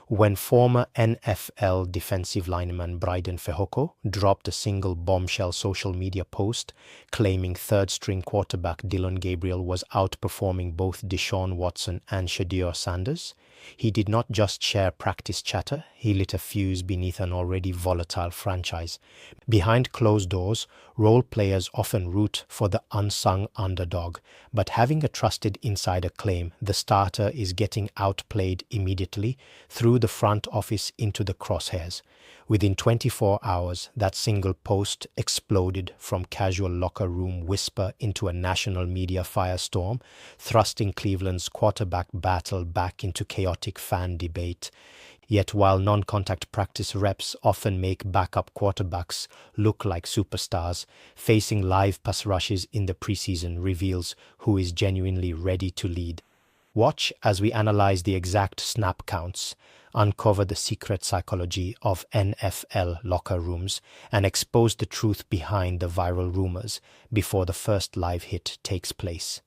when former NFL defensive lineman Breiden Fehoko dropped a single bombshell social media post claiming third-string quarterback Dylan Gabriel was outperforming both Deshaun Watson and Shedeur Sanders, he did not just share practice chatter, he lit a fuse beneath an already volatile franchise. Behind closed doors, role players often root for the unsung underdog, but having a trusted insider claim the starter is getting outplayed immediately threw the front office into the crosshairs. Within 24 hours, that single post exploded from casual locker room whisper into a national media firestorm, thrusting Cleveland's quarterback battle back into chaotic fan debate. Yet while non-contact practice reps often make backup quarterbacks look like superstars, facing live pass rushes in the preseason reveals who is genuinely ready to lead. Watch as we analyze the exact snap counts, uncover the secret psychology of NFL locker rooms, and expose the truth behind the viral rumors before the first live hit takes place.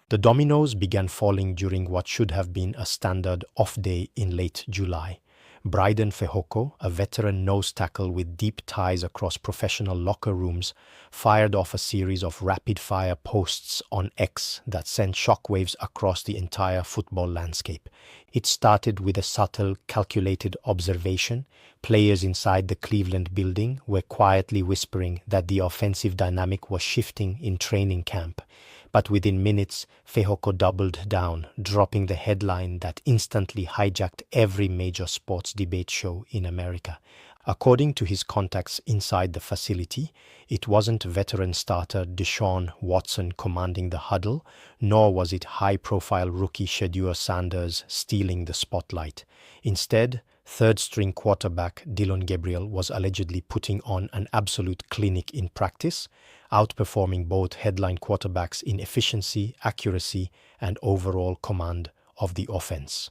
The dominoes began falling during what should have been a standard off day in late July. Breiden Fehoko, a veteran nose tackle with deep ties across professional locker rooms, fired off a series of rapid-fire posts on X that sent shockwaves across the entire football landscape. It started with a subtle, calculated observation. Players inside the Cleveland building were quietly whispering that the offensive dynamic was shifting in training camp. But within minutes, Fehoko doubled down, dropping the headline that instantly hijacked every major sports debate show in America. According to his contacts inside the facility, it wasn't veteran starter Deshaun Watson commanding the huddle, nor was it high-profile rookie Shedeur Sanders stealing the spotlight. Instead, third-string quarterback Dylan Gabriel was allegedly putting on an absolute clinic in practice, outperforming both headline quarterbacks in efficiency, accuracy, and overall command of the offense.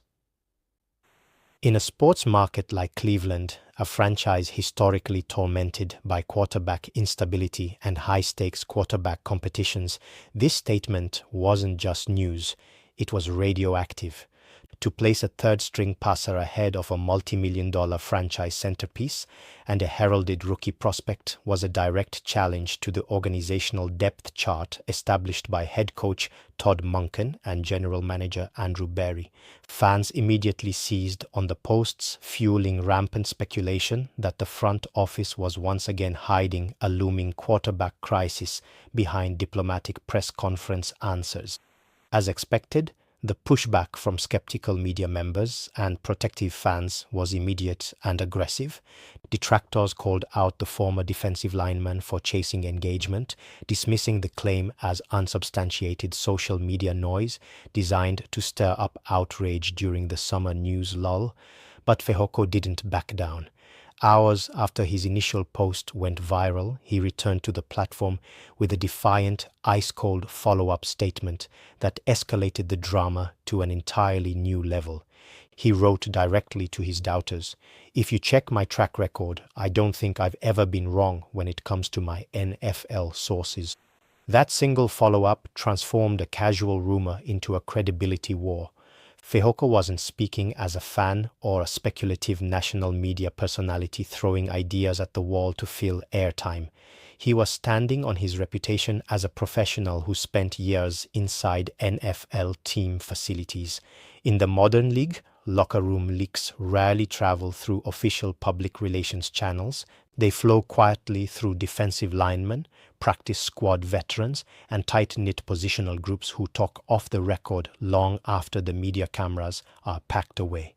In a sports market like Cleveland, a franchise historically tormented by quarterback instability and high-stakes quarterback competitions, this statement wasn't just news, it was radioactive. To place a third-string passer ahead of a multi-million-dollar franchise centerpiece and a heralded rookie prospect was a direct challenge to the organizational depth chart established by head coach Todd Monken and general manager Andrew Berry. Fans immediately seized on the posts, fueling rampant speculation that the front office was once again hiding a looming quarterback crisis behind diplomatic press conference answers. As expected, the pushback from skeptical media members and protective fans was immediate and aggressive. Detractors called out the former defensive lineman for chasing engagement, dismissing the claim as unsubstantiated social media noise designed to stir up outrage during the summer news lull. But Fehoko didn't back down. Hours after his initial post went viral, he returned to the platform with a defiant, ice-cold follow-up statement that escalated the drama to an entirely new level. He wrote directly to his doubters, "If you check my track record, I don't think I've ever been wrong when it comes to my NFL sources." That single follow-up transformed a casual rumor into a credibility war. Fehoko wasn't speaking as a fan or a speculative national media personality throwing ideas at the wall to fill airtime. He was standing on his reputation as a professional who spent years inside NFL team facilities. In the modern league, locker room leaks rarely travel through official public relations channels. They flow quietly through defensive linemen, practice squad veterans, and tight-knit positional groups who talk off the record long after the media cameras are packed away.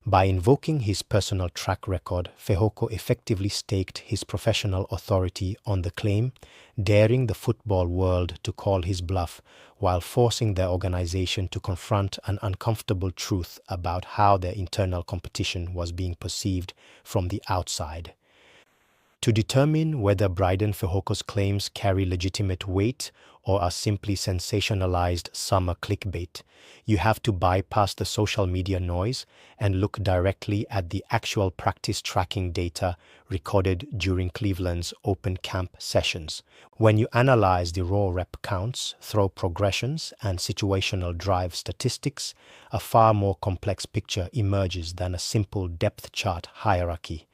By invoking his personal track record, Fehoko effectively staked his professional authority on the claim, daring the football world to call his bluff while forcing their organization to confront an uncomfortable truth about how their internal competition was being perceived from the outside. To determine whether Breiden Fehoko's claims carry legitimate weight or are simply sensationalized summer clickbait, you have to bypass the social media noise and look directly at the actual practice tracking data recorded during Cleveland's open camp sessions. When you analyze the raw rep counts, throw progressions, and situational drive statistics, a far more complex picture emerges than a simple depth chart hierarchy.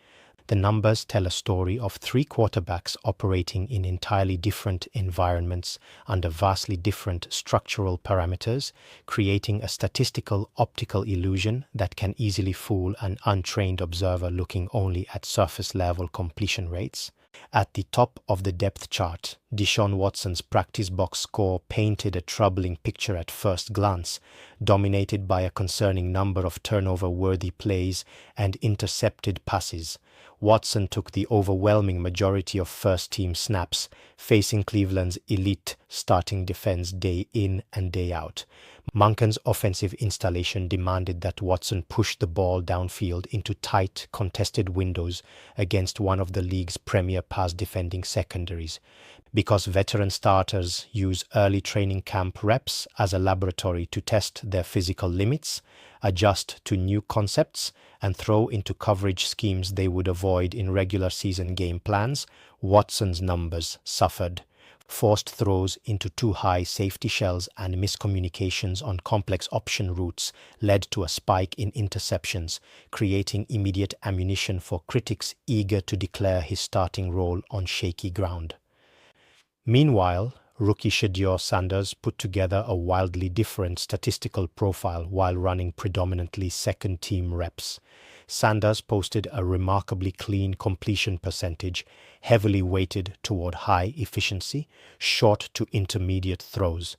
The numbers tell a story of three quarterbacks operating in entirely different environments under vastly different structural parameters, creating a statistical optical illusion that can easily fool an untrained observer looking only at surface-level completion rates. At the top of the depth chart, Deshaun Watson's practice box score painted a troubling picture at first glance, dominated by a concerning number of turnover-worthy plays and intercepted passes. Watson took the overwhelming majority of first-team snaps, facing Cleveland's elite starting defense day in and day out. Monken's offensive installation demanded that Watson push the ball downfield into tight, contested windows against one of the league's premier pass-defending secondaries. Because veteran starters use early training camp reps as a laboratory to test their physical limits, adjust to new concepts, and throw into coverage schemes they would avoid in regular season game plans, Watson's numbers suffered. Forced throws into too high safety shells and miscommunications on complex option routes led to a spike in interceptions, creating immediate ammunition for critics eager to declare his starting role on shaky ground. Meanwhile, rookie Shedeur Sanders put together a wildly different statistical profile while running predominantly second-team reps. Sanders posted a remarkably clean completion percentage, heavily weighted toward high efficiency, short to intermediate throws.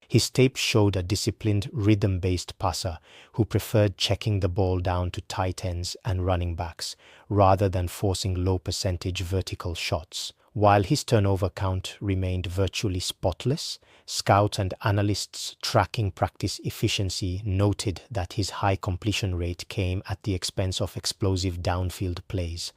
His tape showed a disciplined, rhythm-based passer who preferred checking the ball down to tight ends and running backs, rather than forcing low-percentage vertical shots. While his turnover count remained virtually spotless, scouts and analysts tracking practice efficiency noted that his high completion rate came at the expense of explosive downfield plays.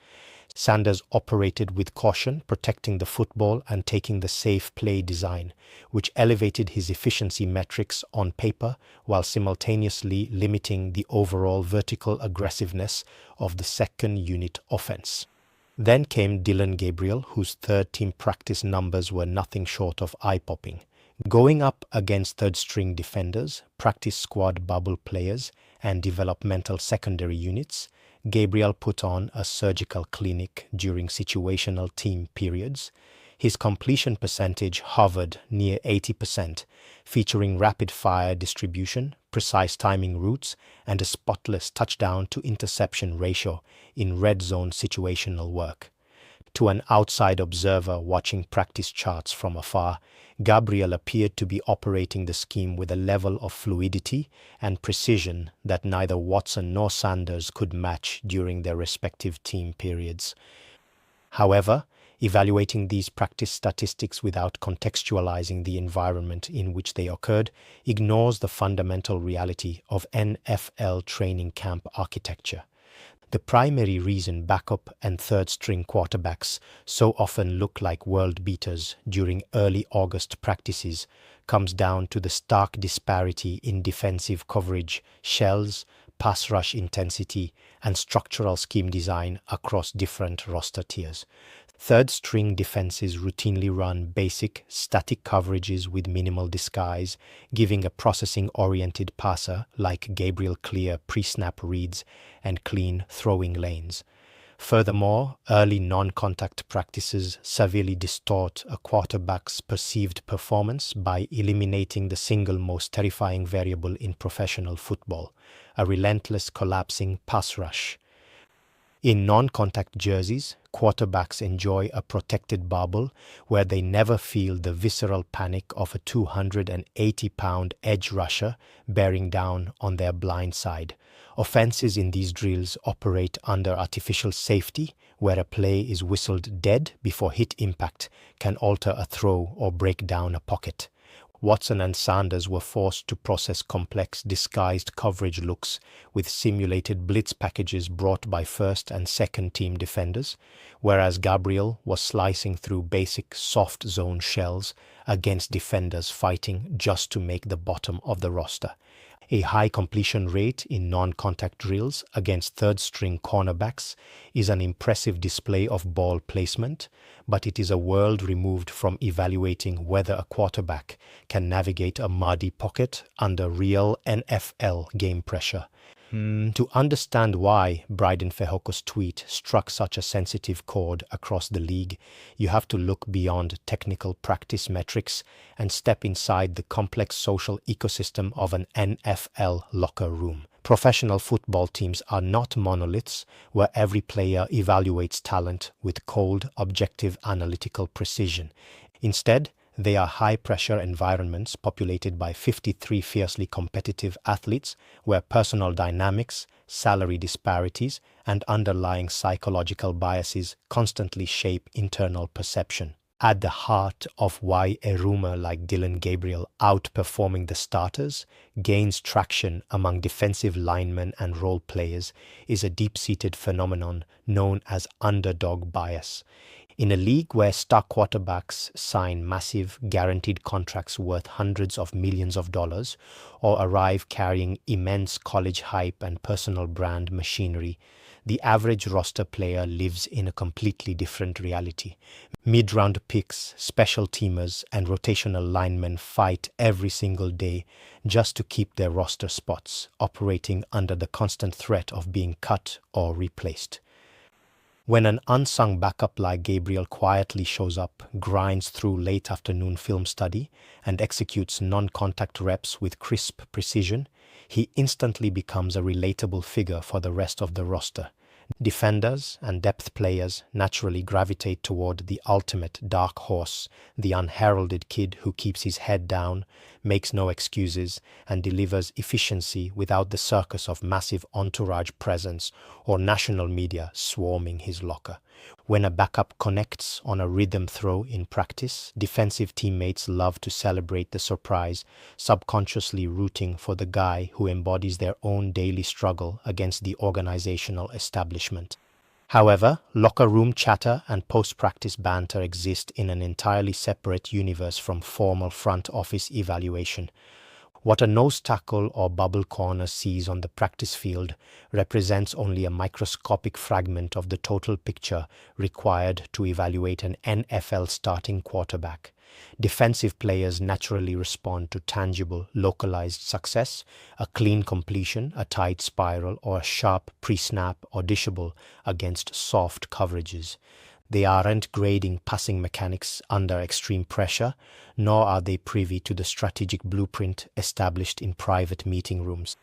Sanders operated with caution, protecting the football and taking the safe play design, which elevated his efficiency metrics on paper while simultaneously limiting the overall vertical aggressiveness of the second unit offense. Then came Dillon Gabriel, whose third-team practice numbers were nothing short of eye-popping. Going up against third-string defenders, practice squad bubble players, and developmental secondary units, Gabriel put on a surgical clinic during situational team periods. His completion percentage hovered near 80%, featuring rapid-fire distribution, precise timing routes, and a spotless touchdown-to-interception ratio in red zone situational work. To an outside observer watching practice charts from afar, Gabriel appeared to be operating the scheme with a level of fluidity and precision that neither Watson nor Sanders could match during their respective team periods. However, evaluating these practice statistics without contextualizing the environment in which they occurred ignores the fundamental reality of NFL training camp architecture. The primary reason backup and third-string quarterbacks so often look like world beaters during early August practices comes down to the stark disparity in defensive coverage, shells, pass rush intensity, and structural scheme design across different roster tiers. Third-string defenses routinely run basic, static coverages with minimal disguise, giving a processing-oriented passer like Gabriel clear pre-snap reads and clean throwing lanes. Furthermore, early non-contact practices severely distort a quarterback's perceived performance by eliminating the single most terrifying variable in professional football, a relentless collapsing pass rush. In non-contact jerseys, quarterbacks enjoy a protected bubble where they never feel the visceral panic of a 280-pound edge rusher bearing down on their blind side. Offenses in these drills operate under artificial safety, where a play is whistled dead before hit impact can alter a throw or break down a pocket. Watson and Sanders were forced to process complex, disguised coverage looks with simulated blitz packages brought by first and second team defenders, whereas Gabriel was slicing through basic soft zone shells against defenders fighting just to make the bottom of the roster. A high completion rate in non-contact drills against third-string cornerbacks is an impressive display of ball placement, but it is a world removed from evaluating whether a quarterback can navigate a muddy pocket under real NFL game pressure. To understand why Breiden Fehoko's tweet struck such a sensitive chord across the league, you have to look beyond technical practice metrics and step inside the complex social ecosystem of an NFL locker room. Professional football teams are not monoliths where every player evaluates talent with cold, objective analytical precision. Instead, they are high-pressure environments populated by 53 fiercely competitive athletes where personal dynamics, salary disparities, and underlying psychological biases constantly shape internal perception. At the heart of why a rumor like Dillon Gabriel outperforming the starters gains traction among defensive linemen and role players is a deep-seated phenomenon known as underdog bias. In a league where star quarterbacks sign massive, guaranteed contracts worth hundreds of millions of dollars or arrive carrying immense college hype and personal brand machinery, the average roster player lives in a completely different reality. Mid-round picks, special teamers, and rotational linemen fight every single day just to keep their roster spots, operating under the constant threat of being cut or replaced. When an unsung backup like Gabriel quietly shows up, grinds through late afternoon film study, and executes non-contact reps with crisp precision, he instantly becomes a relatable figure for the rest of the roster. Defenders and depth players naturally gravitate toward the ultimate dark horse, the unheralded kid who keeps his head down, makes no excuses, and delivers efficiency without the circus of massive entourage presence or national media swarming his locker. When a backup connects on a rhythm throw in practice, defensive teammates love to celebrate the surprise, subconsciously rooting for the guy who embodies their own daily struggle against the organizational establishment. However, locker room chatter and post-practice banter exist in an entirely separate universe from formal front office evaluation. What a nose tackle or bubble corner sees on the practice field represents only a microscopic fragment of the total picture required to evaluate an NFL starting quarterback. Defensive players naturally respond to tangible, localized success, a clean completion, a tight spiral, or a sharp pre-snap audible against soft coverages. They aren't grading passing mechanics under extreme pressure, nor are they privy to the strategic blueprint established in private meeting rooms.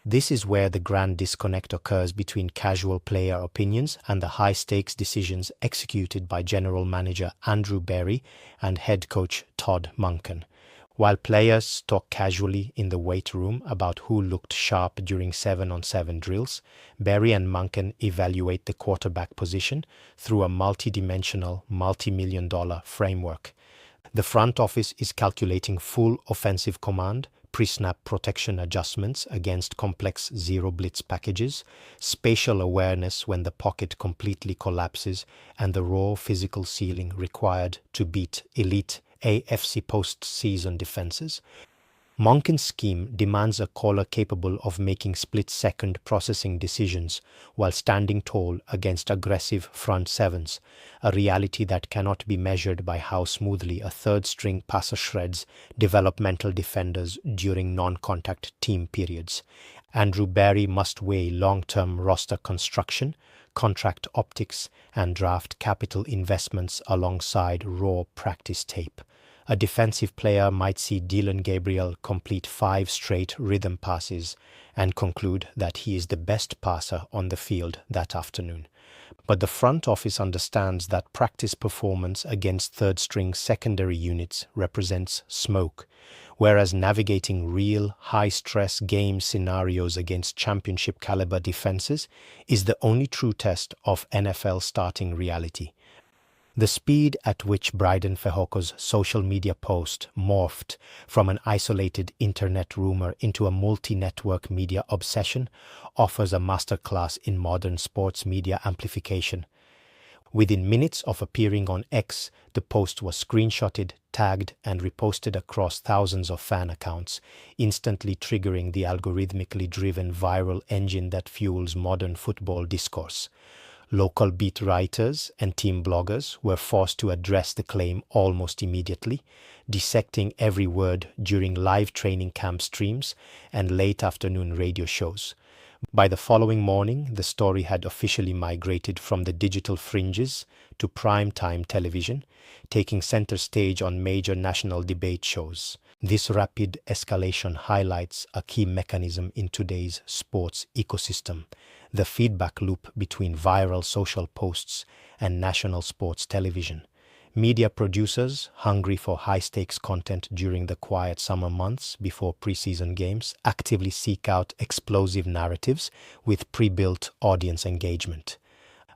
This is where the grand disconnect occurs between casual player opinions and the high-stakes decisions executed by General Manager Andrew Berry and Head Coach Todd Monken. While players talk casually in the weight room about who looked sharp during 7-on-7 drills, Berry and Monken evaluate the quarterback position through a multi-dimensional, multi-million-dollar framework. The front office is calculating full offensive command, pre-snap protection adjustments against complex zero blitz packages, spatial awareness when the pocket completely collapses, and the raw physical ceiling required to beat elite AFC postseason defenses. Monken's scheme demands a caller capable of making split-second processing decisions while standing tall against aggressive front sevens, a reality that cannot be measured by how smoothly a third-string passer shreds developmental defenders during non-contact team periods. Andrew Berry must weigh long-term roster construction, contract optics, and draft capital investments alongside raw practice tape. A defensive player might see Dillon Gabriel complete 5 straight rhythm passes and conclude that he is the best passer on the field that afternoon. But the front office understands that practice performance against third-string secondary units represents smoke, whereas navigating real, high-stress game scenarios against championship-caliber defenses is the only true test of NFL starting reality. The speed at which Breiden Fehoko's social media post morphed from an isolated internet rumor into a multi-network media obsession offers a masterclass in modern sports media amplification. Within minutes of appearing on X, the post was screenshotted, tagged, and reposted across thousands of fan accounts, instantly triggering the algorithmically driven viral engine that fuels modern football discourse. Local beat writers and team bloggers were forced to address the claim almost immediately, dissecting every word during live training camp streams and late afternoon radio shows. By the following morning, the story had officially migrated from the digital fringes to prime-time television, taking center stage on major national debate shows. This rapid escalation highlights a key mechanism in today's sports ecosystem: the feedback loop between viral social posts and national sports television. Media producers, hungry for high-stakes content during the quiet summer months before preseason games, actively seek out explosive narratives with pre-built audience engagement.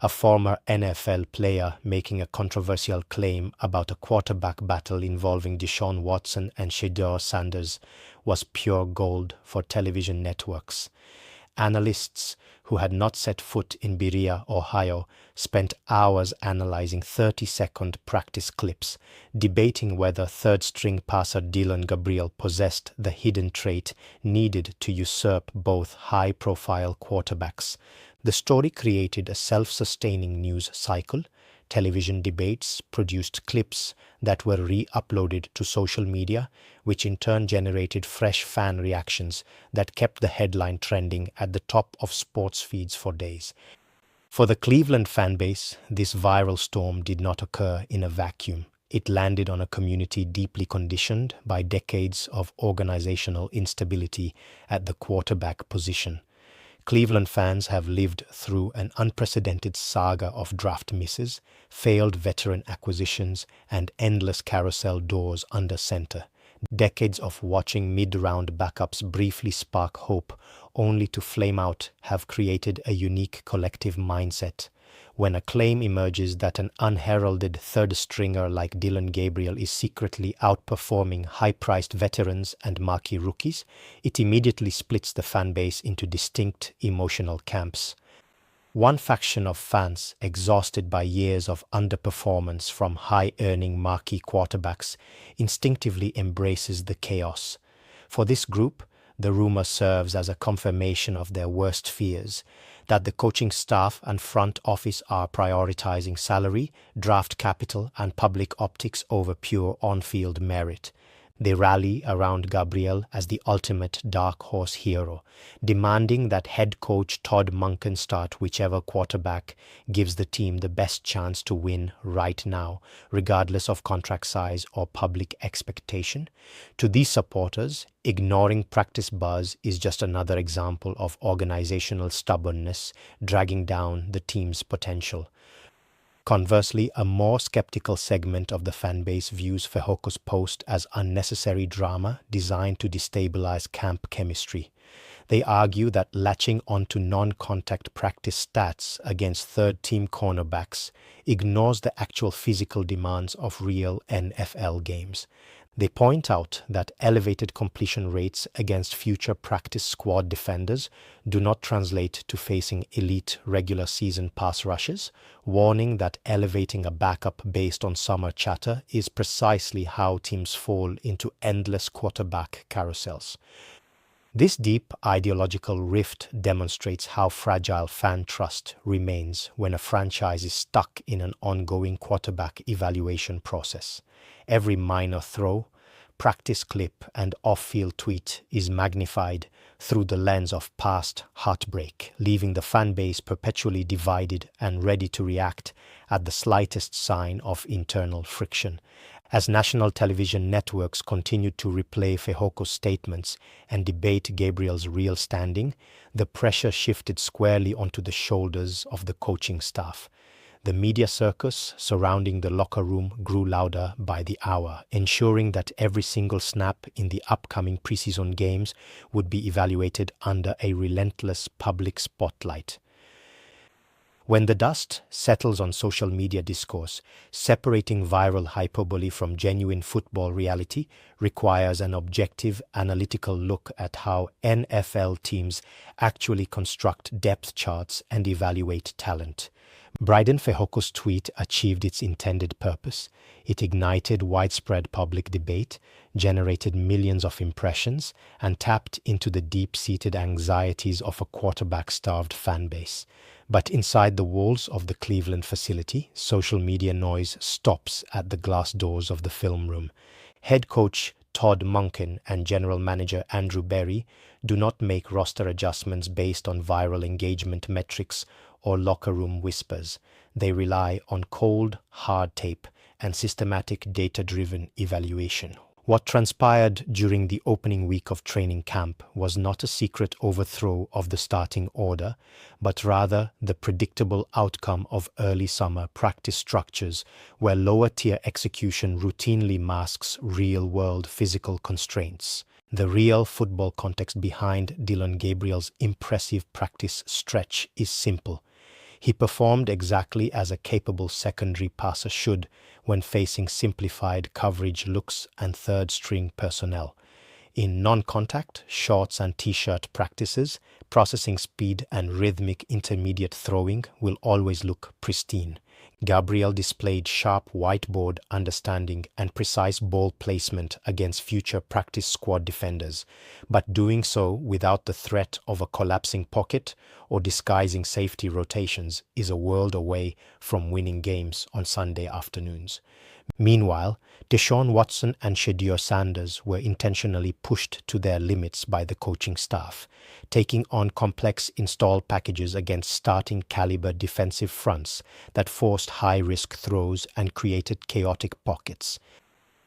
A former NFL player making a controversial claim about a quarterback battle involving Deshaun Watson and Shedeur Sanders was pure gold for television networks. Analysts who had not set foot in Berea, Ohio, spent hours analyzing 30-second practice clips, debating whether third-string passer Dillon Gabriel possessed the hidden trait needed to usurp both high-profile quarterbacks. The story created a self-sustaining news cycle. Television debates produced clips that were re-uploaded to social media, which in turn generated fresh fan reactions that kept the headline trending at the top of sports feeds for days. For the Cleveland fanbase, this viral storm did not occur in a vacuum. It landed on a community deeply conditioned by decades of organizational instability at the quarterback position. Cleveland fans have lived through an unprecedented saga of draft misses, failed veteran acquisitions, and endless carousel doors under center. Decades of watching mid-round backups briefly spark hope, only to flame out, have created a unique collective mindset. When a claim emerges that an unheralded third stringer like Dillon Gabriel is secretly outperforming high-priced veterans and marquee rookies, it immediately splits the fan base into distinct emotional camps. One faction of fans, exhausted by years of underperformance from high-earning marquee quarterbacks, instinctively embraces the chaos. For this group, the rumor serves as a confirmation of their worst fears, that the coaching staff and front office are prioritizing salary, draft capital, and public optics over pure on-field merit. They rally around Gabriel as the ultimate dark horse hero, demanding that head coach Todd Monken start whichever quarterback gives the team the best chance to win right now, regardless of contract size or public expectation. To these supporters, ignoring practice buzz is just another example of organizational stubbornness dragging down the team's potential. Conversely, a more skeptical segment of the fanbase views Fehoko's post as unnecessary drama designed to destabilize camp chemistry. They argue that latching onto non-contact practice stats against third-team cornerbacks ignores the actual physical demands of real NFL games. They point out that elevated completion rates against future practice squad defenders do not translate to facing elite regular season pass rushes, warning that elevating a backup based on summer chatter is precisely how teams fall into endless quarterback carousels. This deep ideological rift demonstrates how fragile fan trust remains when a franchise is stuck in an ongoing quarterback evaluation process. Every minor throw, practice clip, and off-field tweet is magnified through the lens of past heartbreak, leaving the fan base perpetually divided and ready to react at the slightest sign of internal friction. As national television networks continued to replay Fehoko's statements and debate Gabriel's real standing, the pressure shifted squarely onto the shoulders of the coaching staff. The media circus surrounding the locker room grew louder by the hour, ensuring that every single snap in the upcoming preseason games would be evaluated under a relentless public spotlight. When the dust settles on social media discourse, separating viral hyperbole from genuine football reality requires an objective, analytical look at how NFL teams actually construct depth charts and evaluate talent. Breiden Fehoko's tweet achieved its intended purpose. It ignited widespread public debate, generated millions of impressions, and tapped into the deep-seated anxieties of a quarterback-starved fan base. But inside the walls of the Cleveland facility, social media noise stops at the glass doors of the film room. Head coach Todd Monken and general manager Andrew Berry do not make roster adjustments based on viral engagement metrics or locker room whispers. They rely on cold, hard tape and systematic data-driven evaluation. What transpired during the opening week of training camp was not a secret overthrow of the starting order, but rather the predictable outcome of early summer practice structures where lower-tier execution routinely masks real-world physical constraints. The real football context behind Dillon Gabriel's impressive practice stretch is simple. He performed exactly as a capable secondary passer should when facing simplified coverage looks and third-string personnel. In non-contact, shorts and t-shirt practices, processing speed and rhythmic intermediate throwing will always look pristine. Gabriel displayed sharp whiteboard understanding and precise ball placement against future practice squad defenders, but doing so without the threat of a collapsing pocket or disguising safety rotations is a world away from winning games on Sunday afternoons. Meanwhile, Deshaun Watson and Shedeur Sanders were intentionally pushed to their limits by the coaching staff, taking on complex install packages against starting caliber defensive fronts that forced high-risk throws and created chaotic pockets.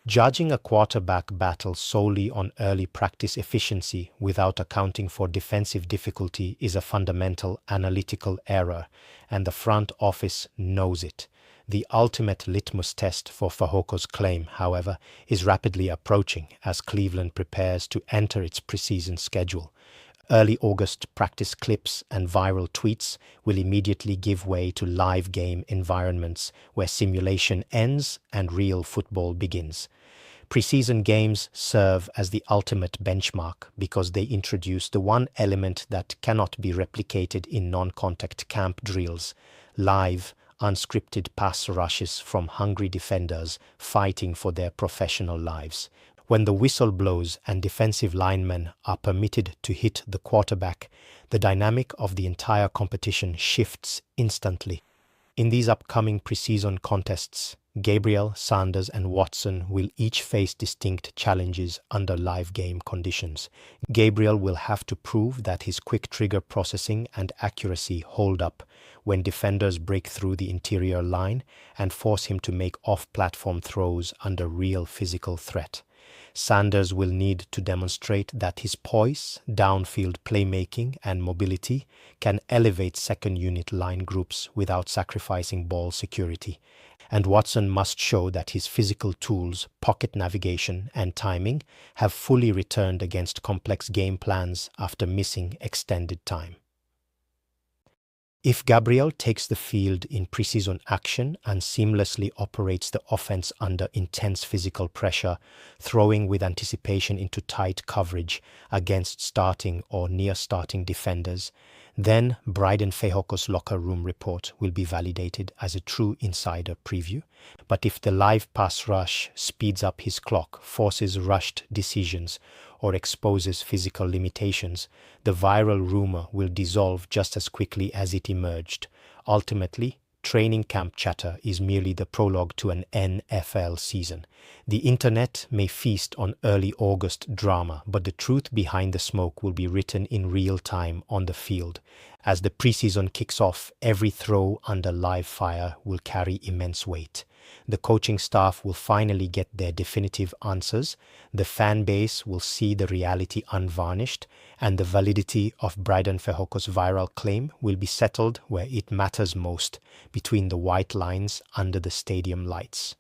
Judging a quarterback battle solely on early practice efficiency without accounting for defensive difficulty is a fundamental analytical error, and the front office knows it. The ultimate litmus test for Fehoko's claim, however, is rapidly approaching as Cleveland prepares to enter its preseason schedule. Early August practice clips and viral tweets will immediately give way to live game environments where simulation ends and real football begins. Preseason games serve as the ultimate benchmark because they introduce the one element that cannot be replicated in non-contact camp drills: live, unscripted pass rushes from hungry defenders fighting for their professional lives. When the whistle blows and defensive linemen are permitted to hit the quarterback, the dynamic of the entire competition shifts instantly. In these upcoming preseason contests, Gabriel, Sanders, and Watson will each face distinct challenges under live game conditions. Gabriel will have to prove that his quick trigger processing and accuracy hold up when defenders break through the interior line and force him to make off-platform throws under real physical threat. Sanders will need to demonstrate that his poise, downfield playmaking, and mobility can elevate second-unit line groups without sacrificing ball security. And Watson must show that his physical tools, pocket navigation, and timing have fully returned against complex game plans after missing extended time. If Gabriel takes the field in preseason action and seamlessly operates the offense under intense physical pressure, throwing with anticipation into tight coverage against starting or near-starting defenders, then Breiden Fehoko's locker room report will be validated as a true insider preview. But if the live pass rush speeds up his clock, forces rushed decisions, or exposes physical limitations, the viral rumor will dissolve just as quickly as it emerged. Ultimately, training camp chatter is merely the prologue to an NFL season. The internet may feast on early August drama, but the truth behind the smoke will be written in real time on the field. As the preseason kicks off, every throw under live fire will carry immense weight. The coaching staff will finally get their definitive answers, the fan base will see the reality unvarnished, and the validity of Breiden Fehoko's viral claim will be settled where it matters most, between the white lines under the stadium lights.